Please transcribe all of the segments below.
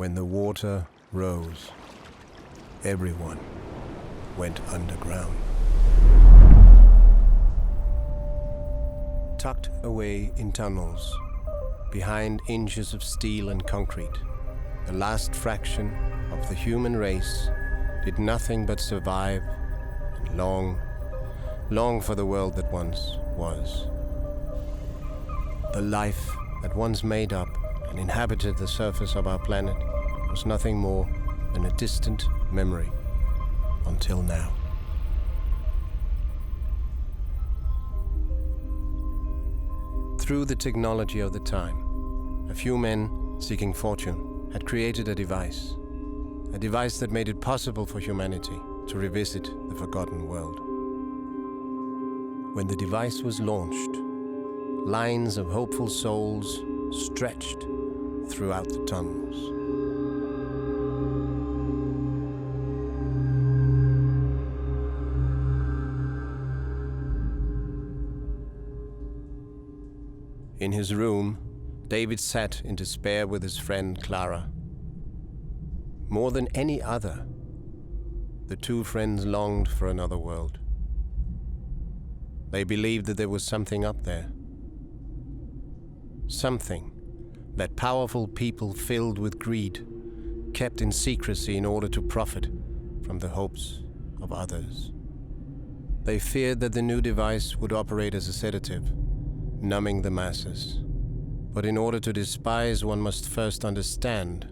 When the water rose, everyone went underground. Tucked away in tunnels, behind inches of steel and concrete, the last fraction of the human race did nothing but survive and long for the world that once was. The life that once made up and inhabited the surface of our planet was nothing more than a distant memory until now. Through the technology of the time, a few men seeking fortune had created a device that made it possible for humanity to revisit the forgotten world. When the device was launched, lines of hopeful souls stretched throughout the tunnels. In his room, David sat in despair with his friend Clara. More than any other, the two friends longed for another world. They believed that there was something up there. Something that powerful people filled with greed kept in secrecy in order to profit from the hopes of others. They feared that the new device would operate as a sedative, numbing the masses. But in order to despise, one must first understand.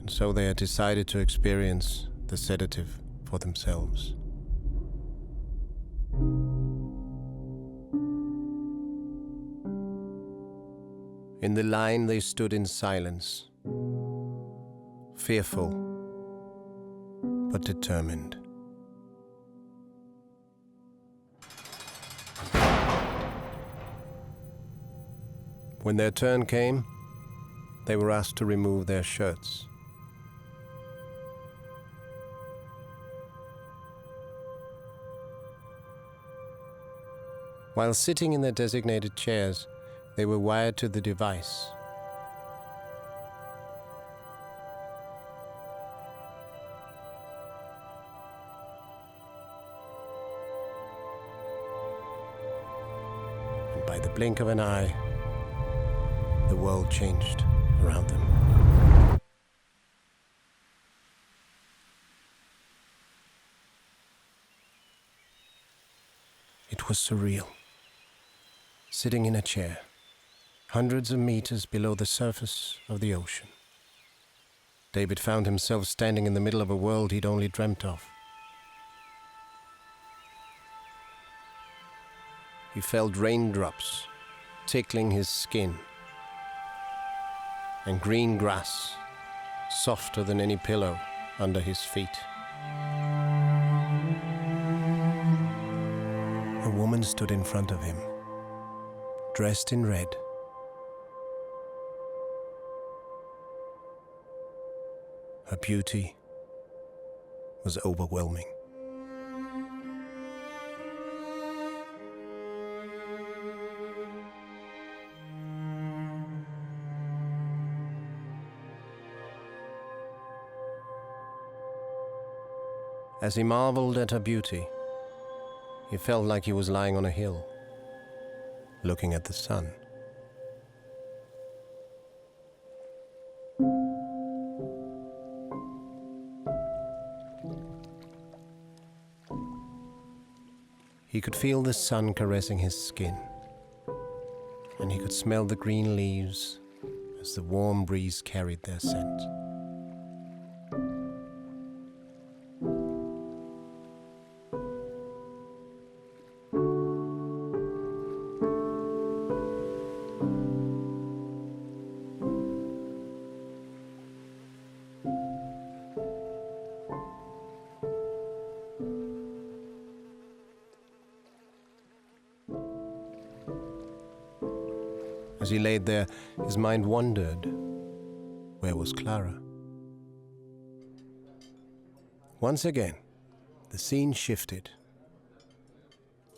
And so they had decided to experience the sedative for themselves. In the line they stood in silence, fearful but determined. When their turn came, they were asked to remove their shirts. While sitting in their designated chairs, they were wired to the device. And by the blink of an eye, the world changed around them. It was surreal. Sitting in a chair, hundreds of meters below the surface of the ocean, David found himself standing in the middle of a world he'd only dreamt of. He felt raindrops tickling his skin, and green grass, softer than any pillow, under his feet. A woman stood in front of him, dressed in red. Her beauty was overwhelming. As he marveled at her beauty, he felt like he was lying on a hill, looking at the sun. He could feel the sun caressing his skin, and he could smell the green leaves as the warm breeze carried their scent. As he laid there, his mind wandered. Where was Clara? Once again, the scene shifted.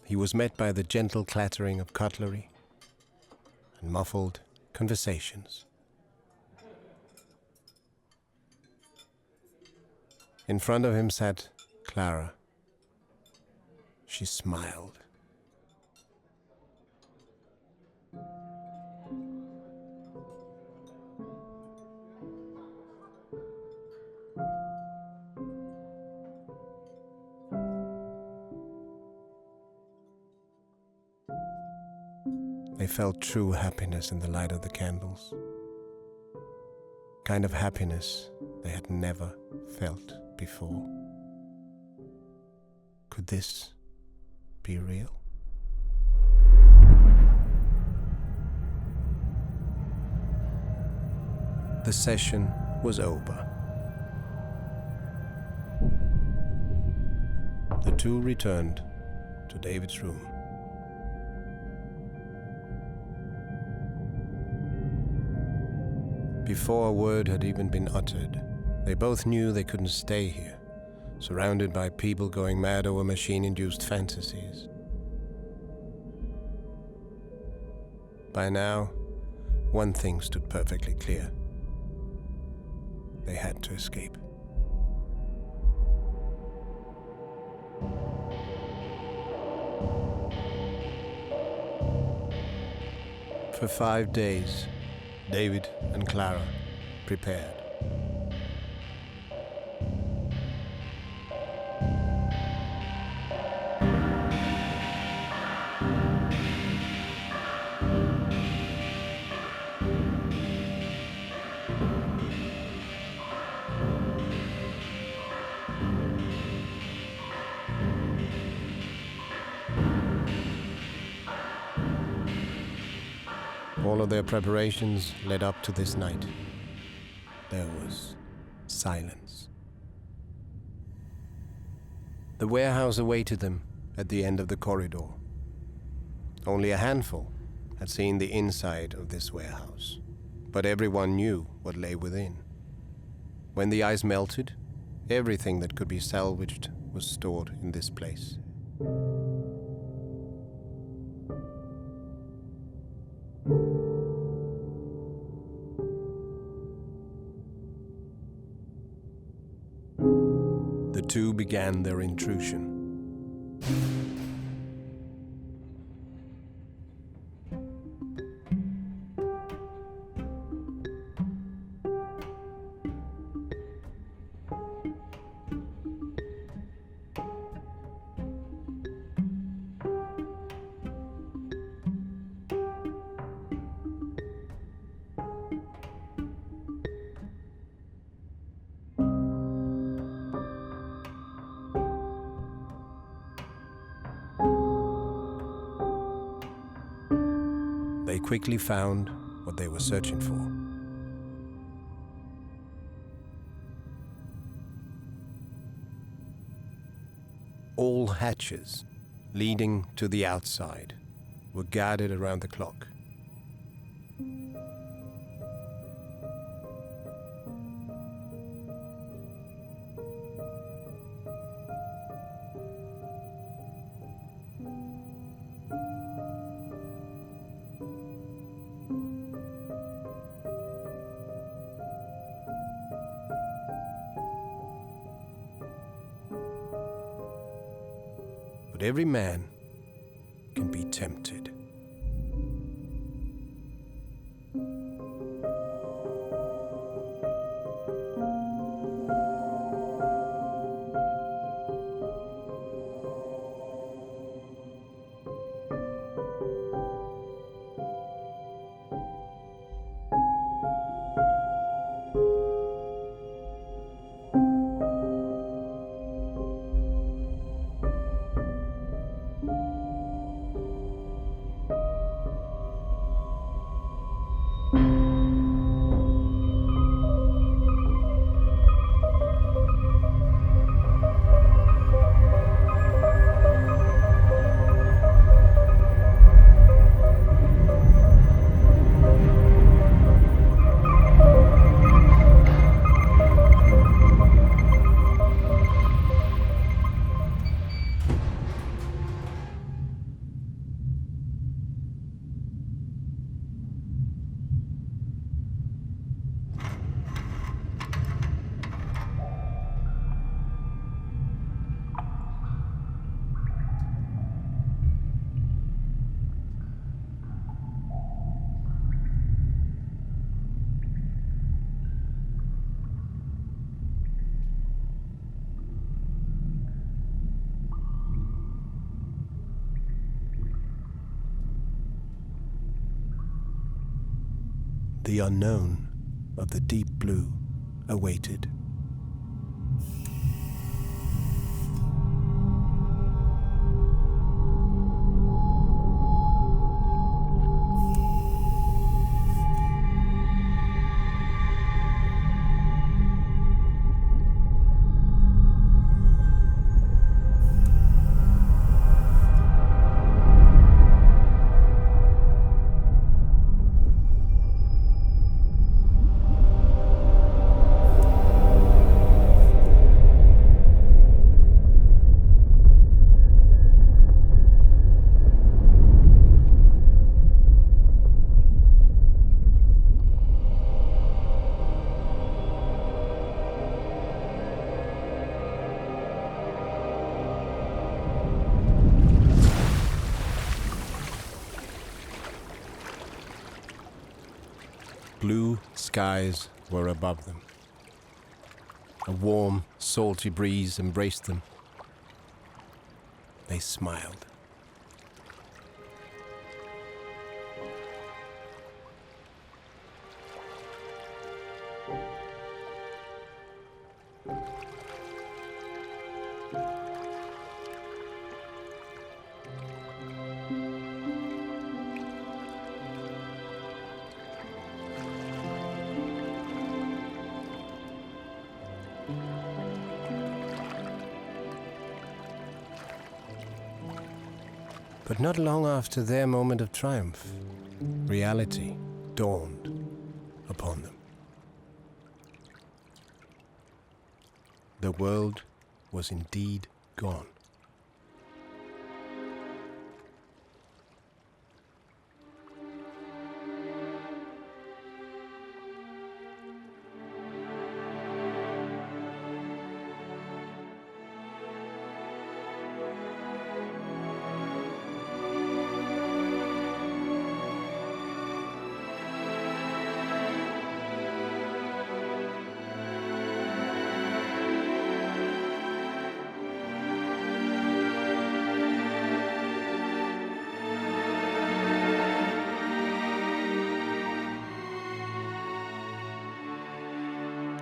He was met by the gentle clattering of cutlery and muffled conversations. In front of him sat Clara. She smiled. They felt true happiness in the light of the candles. Kind of happiness they had never felt before. Could this be real? The session was over. The two returned to David's room. Before a word had even been uttered, they both knew they couldn't stay here, surrounded by people going mad over machine-induced fantasies. By now, one thing stood perfectly clear. They had to escape. For 5 days, David and Clara prepared. All of their preparations led up to this night. There was silence. The warehouse awaited them at the end of the corridor. Only a handful had seen the inside of this warehouse, but everyone knew what lay within. When the ice melted, everything that could be salvaged was stored in this place. The two began their intrusion. They quickly found what they were searching for. All hatches leading to the outside were guarded around the clock. But every man can be tempted. The unknown of the deep blue awaited. Blue skies were above them. A warm, salty breeze embraced them. They smiled. But not long after their moment of triumph, reality dawned upon them. The world was indeed gone.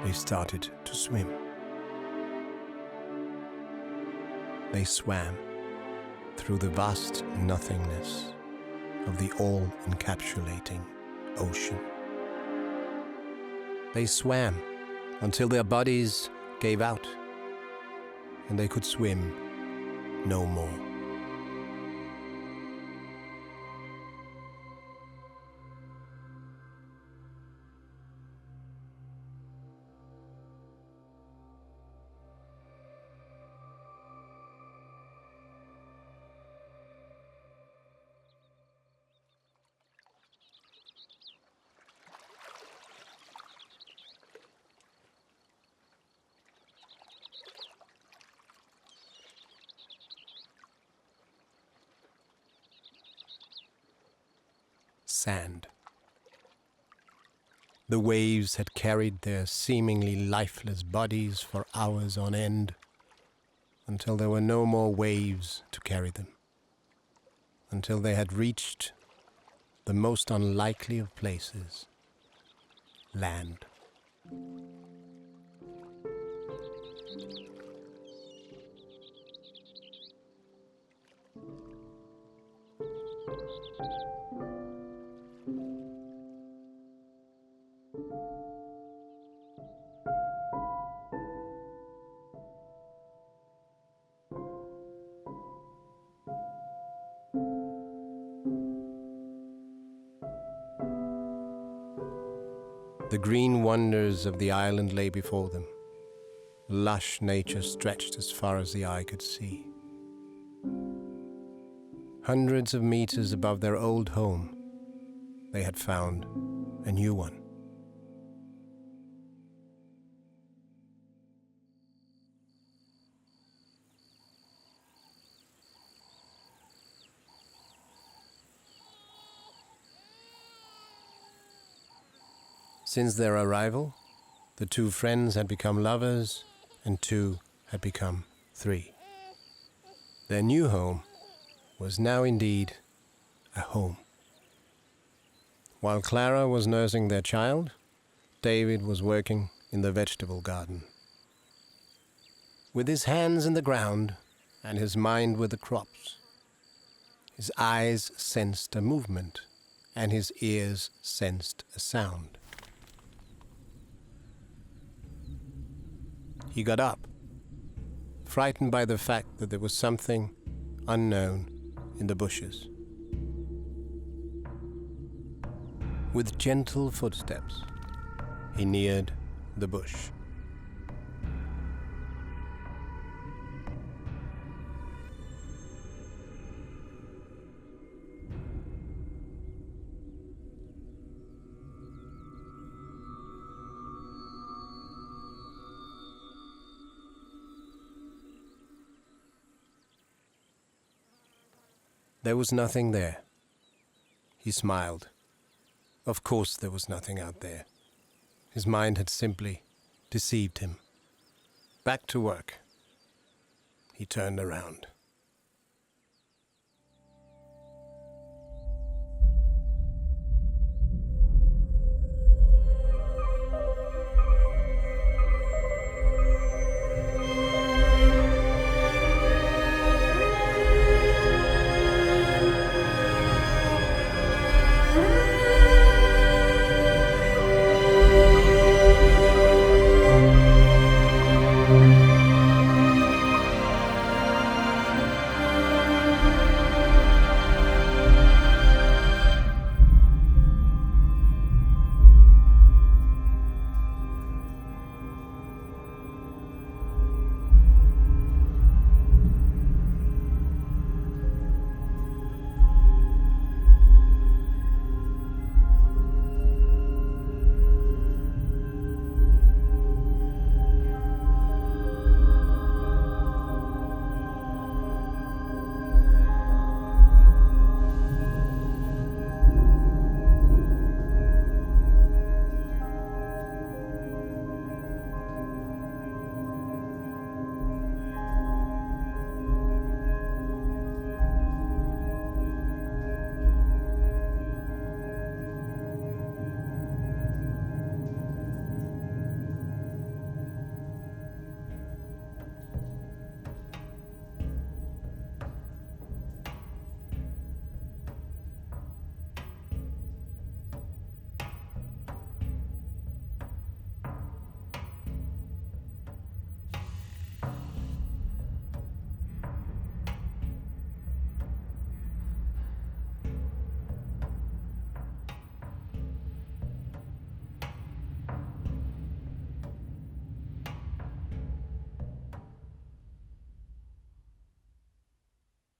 They started to swim. They swam through the vast nothingness of the all-encapsulating ocean. They swam until their bodies gave out and they could swim no more. Sand. The waves had carried their seemingly lifeless bodies for hours on end, until there were no more waves to carry them, until they had reached the most unlikely of places, land. The green wonders of the island lay before them. Lush nature stretched as far as the eye could see. Hundreds of meters above their old home, they had found a new one. Since their arrival, the two friends had become lovers, and two had become three. Their new home was now indeed a home. While Clara was nursing their child, David was working in the vegetable garden. With his hands in the ground and his mind with the crops, his eyes sensed a movement and his ears sensed a sound. He got up, frightened by the fact that there was something unknown in the bushes. With gentle footsteps, he neared the bush. There was nothing there. He smiled. Of course there was nothing out there. His mind had simply deceived him. Back to work. He turned around.